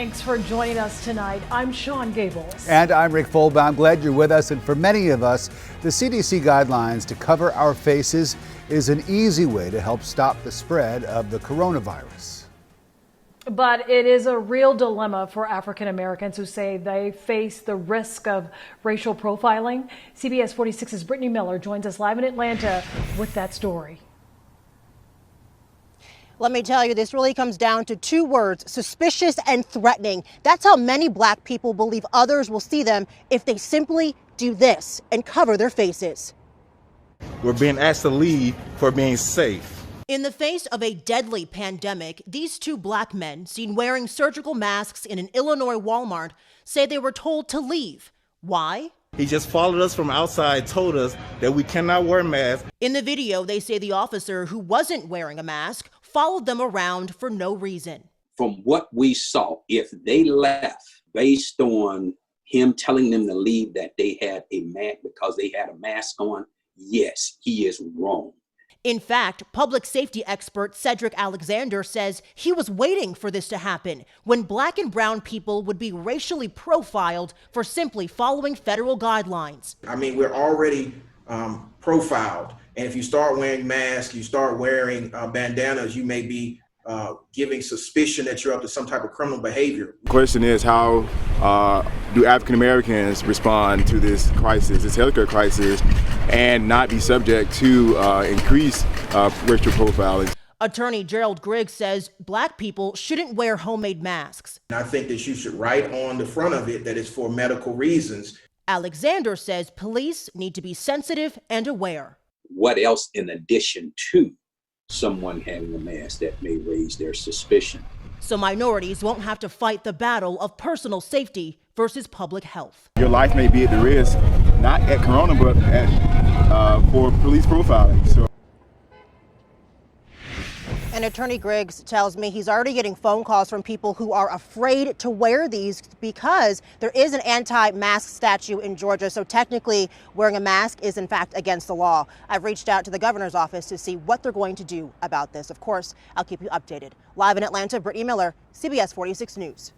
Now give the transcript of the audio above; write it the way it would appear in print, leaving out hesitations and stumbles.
Thanks for joining us tonight. I'm Sean Gables. And I'm Rick Folba. I'm glad you're with us. And for many of us, the CDC guidelines to cover our faces is an easy way to help stop the spread of the coronavirus. But it is a real dilemma for African Americans who say they face the risk of racial profiling. CBS 46's Brittany Miller joins us live in Atlanta with that story. Let me tell you, this really comes down to two words: suspicious and threatening. That's how many black people believe others will see them if they simply do this and cover their faces. We're being asked to leave for being safe. In the face of a deadly pandemic, these two black men seen wearing surgical masks in an Illinois Walmart say they were told to leave. Why? He just followed us from outside, told us that we cannot wear masks. In the video, they say the officer, who wasn't wearing a mask, followed them around for no reason. From what we saw, if they left based on him telling them to leave, that they had a mask because they had a mask on, yes, he is wrong. In fact, public safety expert Cedric Alexander says he was waiting for this to happen, when black and brown people would be racially profiled for simply following federal guidelines. I mean, we're already profiled. And if you start wearing masks, you start wearing bandanas, you may be giving suspicion that you're up to some type of criminal behavior. The question is, how do African Americans respond to this crisis, this healthcare crisis, and not be subject to increased racial profiling? Attorney Gerald Griggs says black people shouldn't wear homemade masks. And I think that you should write on the front of it that it's for medical reasons. Alexander says police need to be sensitive and aware. What else in addition to someone having a mask that may raise their suspicion? So minorities won't have to fight the battle of personal safety versus public health. Your life may be at the risk, not at corona, but for police profiling. And Attorney Griggs tells me he's already getting phone calls from people who are afraid to wear these because there is an anti-mask statute in Georgia. So technically, wearing a mask is in fact against the law. I've reached out to the governor's office to see what they're going to do about this. Of course, I'll keep you updated. Live in Atlanta, Brittany Miller, CBS 46 News.